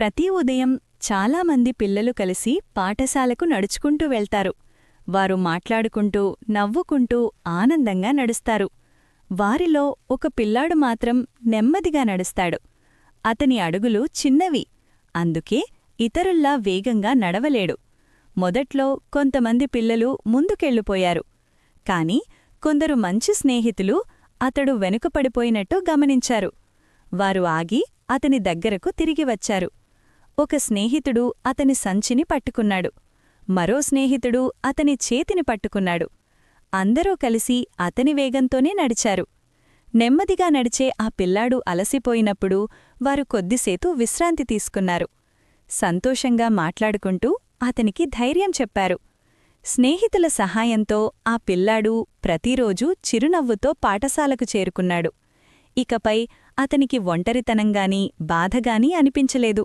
ప్రతి ఉదయం చాలామంది పిల్లలు కలిసి పాఠశాలకు నడుచుకుంటూ వెళ్తారు. వారు మాట్లాడుకుంటూ నవ్వుకుంటూ ఆనందంగా నడుస్తారు. వారిలో ఒక పిల్లాడు మాత్రం నెమ్మదిగా నడుస్తాడు. అతని అడుగులు చిన్నవి, అందుకే ఇతరుల్లా వేగంగా నడవలేడు. మొదట్లో కొంతమంది పిల్లలు ముందుకెళ్ళిపోయారు. కాని కొందరు మంచి స్నేహితులు అతడు వెనుకపడిపోయినట్టు గమనించారు. వారు ఆగి అతని దగ్గరకు తిరిగి వచ్చారు. ఒక స్నేహితుడు అతని సంచిని పట్టుకున్నాడు. మరో స్నేహితుడు అతని చేతిని పట్టుకున్నాడు. అందరూ కలిసి అతని వేగంతోనే నడిచారు. నెమ్మదిగా నడిచే ఆ పిల్లాడు అలసిపోయినప్పుడు వారు కొద్దిసేపు విశ్రాంతి తీసుకున్నారు. సంతోషంగా మాట్లాడుకుంటూ అతనికి ధైర్యం చెప్పారు. స్నేహితుల సహాయంతో ఆ పిల్లాడు ప్రతిరోజూ చిరునవ్వుతో పాఠశాలకు చేరుకున్నాడు. ఇకపై అతనికి ఒంటరితనంగానీ బాధగానీ అనిపించలేదు.